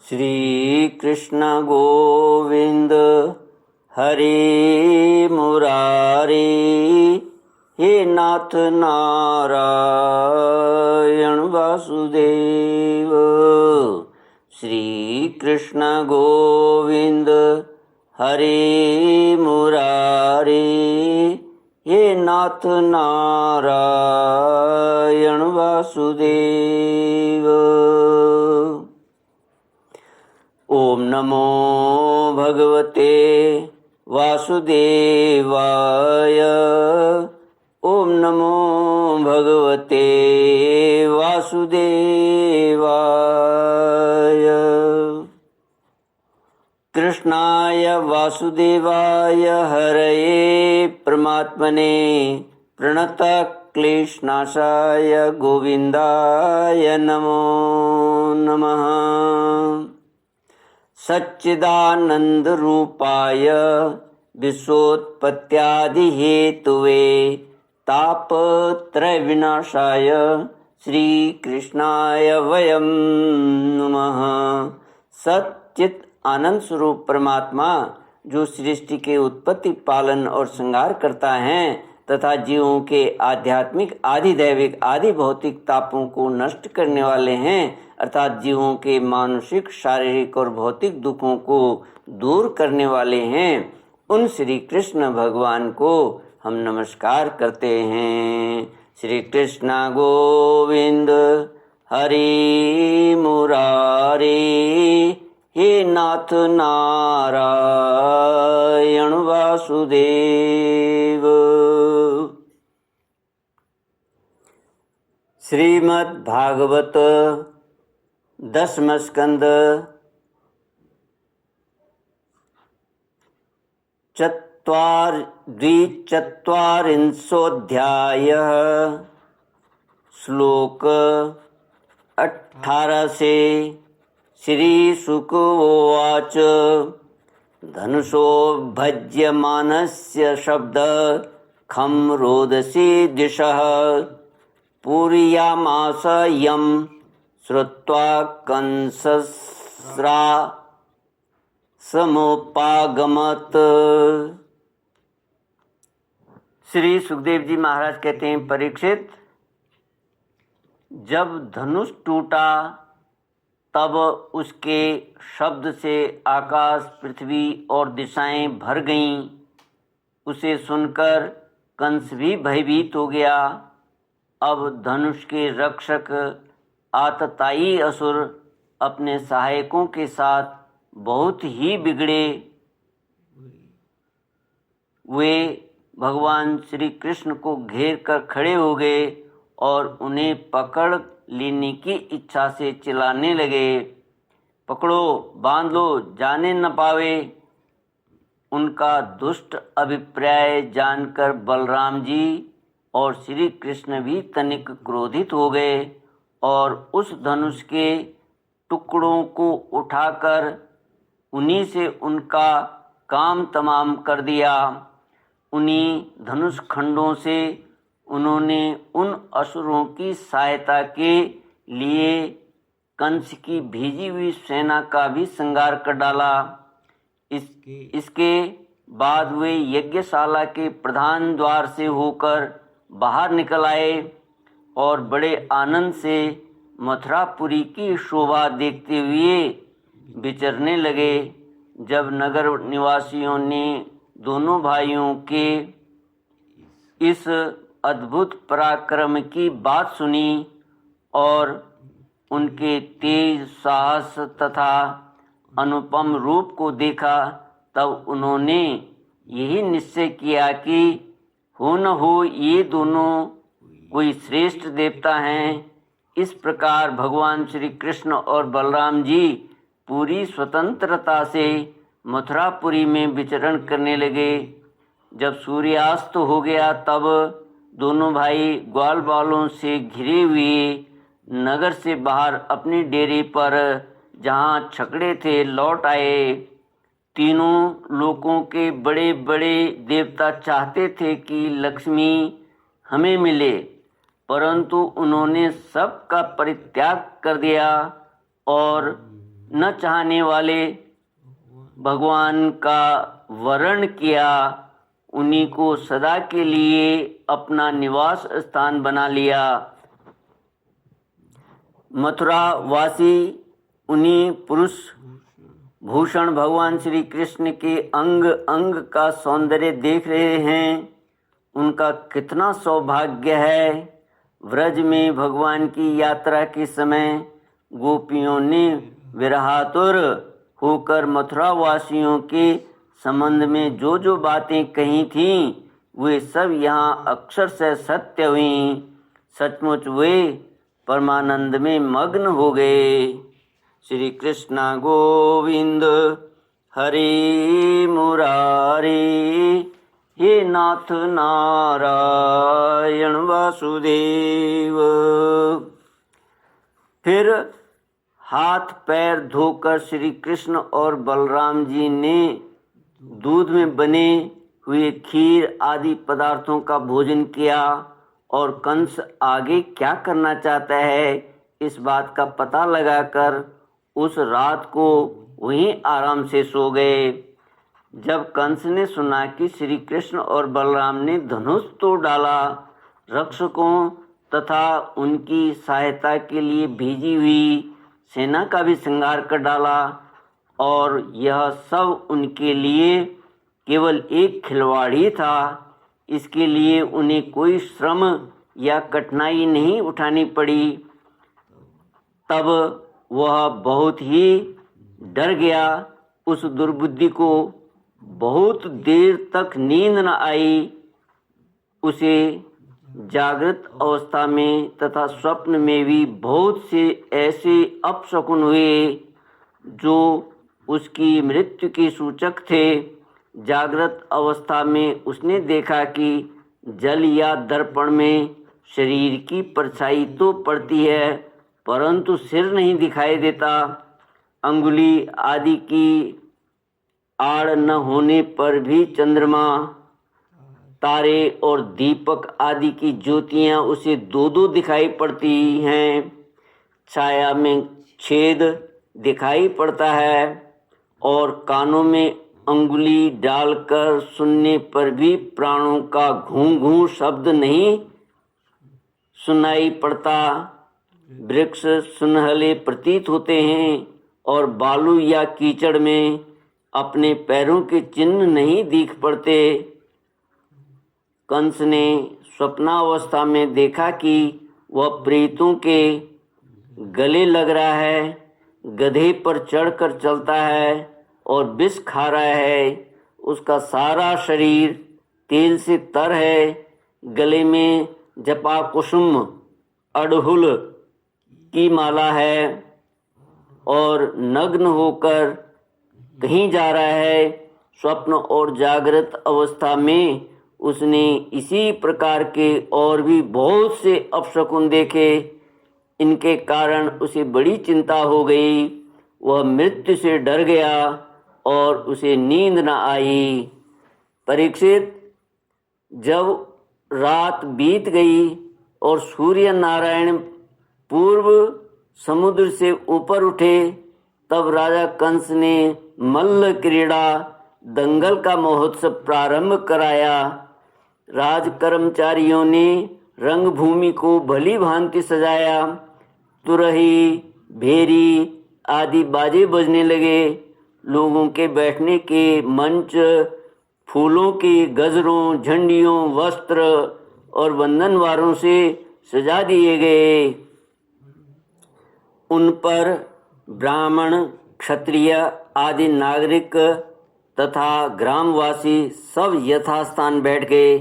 श्री कृष्ण गोविंद हरे मुरारी, हे नाथ नारायण वासुदेव। श्री कृष्ण गोविंद हरे मुरारी, हे नाथ नारायण वासुदेव। ओम नमो भगवते वासुदेवाय। ओम नमो भगवते वासुदेवाय। कृष्णाय वासुदेवाय हरये परमात्मने प्रणतक्लेशनाशाय गोविन्दाय नमो नमः। सच्चिदानंद रूपाय विश्वोत्पत्त्यादिहेतुवे तापत्रय विनाशाय श्री कृष्णाय वयं नमः। सच्चित आनंद स्वरूप परमात्मा जो सृष्टि के उत्पत्ति, पालन और श्रृंगार करता है तथा जीवों के आध्यात्मिक, आदि दैविक, आदि भौतिक तापों को नष्ट करने वाले हैं, अर्थात जीवों के मानसिक, शारीरिक और भौतिक दुखों को दूर करने वाले हैं, उन श्री कृष्ण भगवान को हम नमस्कार करते हैं। श्री कृष्ण गोविंद हरि मुरारी, हे नाथ नारायण वासुदेव। श्रीमद् भागवत दशम स्कंद द्विचत्वारिंशोऽध्यायः। श्लोक 18 से। श्री शुक उवाच धनुषो भज्यमानस्य शब्द खं रोदसी दिशः पूरयामास यं श्रुत्वा कंसस्रा समुपागमत। श्री सुखदेव जी महाराज कहते हैं, परीक्षित, जब धनुष टूटा तब उसके शब्द से आकाश, पृथ्वी और दिशाएं भर गईं। उसे सुनकर कंस भी भयभीत हो गया। अब धनुष के रक्षक आतताई असुर अपने सहायकों के साथ बहुत ही बिगड़े। वे भगवान श्री कृष्ण को घेर कर खड़े हो गए और उन्हें पकड़ लेने की इच्छा से चिल्लाने लगे, पकड़ो, बांध लो, जाने न पावे। उनका दुष्ट अभिप्राय जानकर बलराम जी और श्री कृष्ण भी तनिक क्रोधित हो गए और उस धनुष के टुकड़ों को उठाकर उन्हीं से उनका काम तमाम कर दिया। उन्हीं धनुष खंडों से उन्होंने उन असुरों की सहायता के लिए कंस की भेजी हुई सेना का भी संहार कर डाला। इसके बाद वे यज्ञशाला के प्रधान द्वार से होकर बाहर निकल आए और बड़े आनंद से मथुरापुरी की शोभा देखते हुए विचरने लगे। जब नगर निवासियों ने दोनों भाइयों के इस अद्भुत पराक्रम की बात सुनी और उनके तेज साहस तथा अनुपम रूप को देखा, तब उन्होंने यही निश्चय किया कि हो न हो ये दोनों कोई श्रेष्ठ देवता हैं। इस प्रकार भगवान श्री कृष्ण और बलराम जी पूरी स्वतंत्रता से मथुरापुरी में विचरण करने लगे। जब सूर्यास्त हो गया तब दोनों भाई ग्वाल बालों से घिरे हुए नगर से बाहर अपने डेरे पर, जहाँ छकड़े थे, लौट आए। तीनों लोकों के बड़े बड़े देवता चाहते थे कि लक्ष्मी हमें मिले, परंतु उन्होंने सबका परित्याग कर दिया और न चाहने वाले भगवान का वर्ण किया, उन्हीं को सदा के लिए अपना निवास स्थान बना लिया। मथुरा वासी उन्हीं पुरुष भूषण भगवान श्री कृष्ण के अंग अंग का सौंदर्य देख रहे हैं। उनका कितना सौभाग्य है। व्रज में भगवान की यात्रा के समय गोपियों ने विरहातुर होकर मथुरा वासियों के संबंध में जो जो बातें कही थीं, वे सब यहाँ अक्षर से सत्य हुई। सचमुच वे परमानंद में मग्न हो गए। श्री कृष्ण गोविंद हरे मुरारी, हे नाथ नारायण वासुदेव। फिर हाथ पैर धोकर श्री कृष्ण और बलराम जी ने दूध में बने हुए खीर आदि पदार्थों का भोजन किया और कंस आगे क्या करना चाहता है इस बात का पता लगाकर उस रात को वहीं आराम से सो गए। जब कंस ने सुना कि श्री कृष्ण और बलराम ने धनुष तोड़ डाला, रक्षकों तथा उनकी सहायता के लिए भेजी हुई सेना का भी संहार कर डाला और यह सब उनके लिए केवल एक खिलवाड़ ही था, इसके लिए उन्हें कोई श्रम या कठिनाई नहीं उठानी पड़ी, तब वह बहुत ही डर गया। उस दुर्बुद्धि को बहुत देर तक नींद न आई। उसे जागृत अवस्था में तथा स्वप्न में भी बहुत से ऐसे अपशकुन हुए जो उसकी मृत्यु के सूचक थे। जागृत अवस्था में उसने देखा कि जल या दर्पण में शरीर की परछाई तो पड़ती है परंतु सिर नहीं दिखाई देता। अंगुली आदि की आड़ न होने पर भी चंद्रमा, तारे और दीपक आदि की ज्योतियां उसे दो दो दिखाई पड़ती हैं। छाया में छेद दिखाई पड़ता है और कानों में अंगुली डालकर सुनने पर भी प्राणों का घूं घूं शब्द नहीं सुनाई पड़ता। वृक्ष सुनहले प्रतीत होते हैं और बालू या कीचड़ में अपने पैरों के चिन्ह नहीं दिख पड़ते। कंस ने स्वप्नावस्था में देखा कि वह प्रेतों के गले लग रहा है, गधे पर चढ़कर चलता है और विष खा रहा है। उसका सारा शरीर तेल से तर है। गले में जपा कुसुम अड़हुल की माला है और नग्न होकर कहीं जा रहा है। स्वप्न और जागृत अवस्था में उसने इसी प्रकार के और भी बहुत से अपशकुन देखे। इनके कारण उसे बड़ी चिंता हो गई। वह मृत्यु से डर गया और उसे नींद न आई। परीक्षित, जब रात बीत गई और सूर्य नारायण पूर्व समुद्र से ऊपर उठे, तब राजा कंस ने मल्ल क्रीड़ा दंगल का महोत्सव प्रारंभ कराया। राज कर्मचारियों ने रंगभूमि को भली भांति सजाया। तुरही, भेरी आदि बाजे बजने लगे। लोगों के बैठने के मंच फूलों के गजरों, झंडियों, वस्त्र और वंदनवारों से सजा दिए गए। उन पर ब्राह्मण, क्षत्रिय आदि नागरिक तथा ग्रामवासी सब यथास्थान बैठ गए।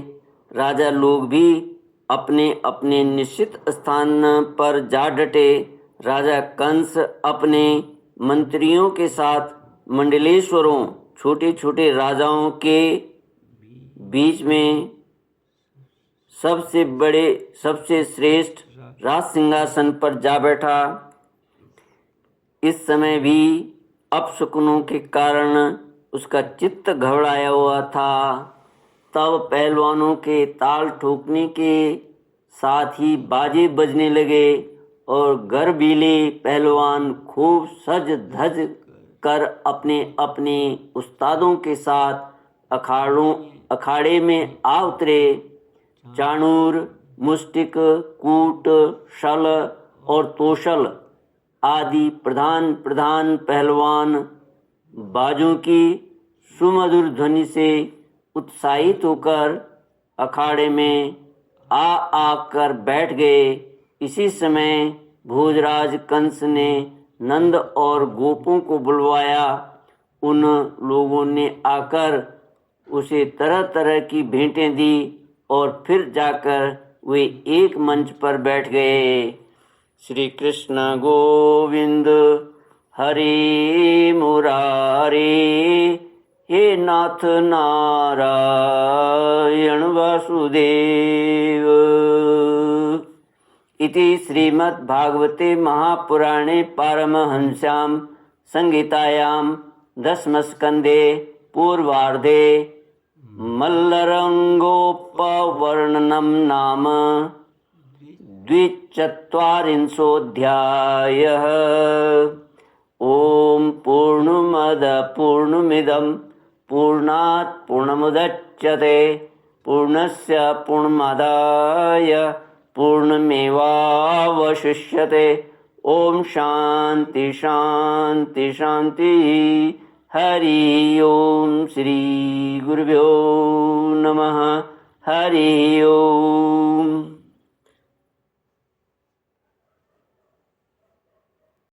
राजा लोग भी अपने अपने निश्चित स्थान पर जा डटे। राजा कंस अपने मंत्रियों के साथ मंडलेश्वरों, छोटे छोटे राजाओं के बीच में सबसे बड़े, सबसे श्रेष्ठ राज सिंहासन पर जा बैठा। इस समय भी अपशकुनों के कारण उसका चित्त घबराया हुआ था। तब पहलवानों के ताल ठोकने के साथ ही बाजे बजने लगे और गर्वीले पहलवान खूब सज धज कर अपने अपने उस्तादों के साथ अखाड़े में आ उतरे। चाणूर, मुष्टिक, कूट, शल और तोशल आदि प्रधान प्रधान पहलवान बाजों की सुमधुर ध्वनि से उत्साहित होकर अखाड़े में आकर बैठ गए। इसी समय भोजराज कंस ने नंद और गोपों को बुलवाया। उन लोगों ने आकर उसे तरह तरह की भेंटें दी और फिर जाकर वे एक मंच पर बैठ गए। श्री कृष्ण गोविंद हरि मुरारे, हे नाथ नारायण वासुदेव। इति श्रीमद्भागवते महापुराणे पारमहंस्यां संहितायां दशमस्कन्धे पूर्वार्धे मल्लरङ्गोपवर्णनं नाम 24 ॐ पूर्णमद पूर्णमिदं पूर्णात् पूर्णमुदच्यते पूर्णस्य पूर्णमादाय पूर्णमेवावशिष्यते। ओम शांति शांति शांति। हरि ओम। श्री गुरुभ्यो नमः। हरि ओम।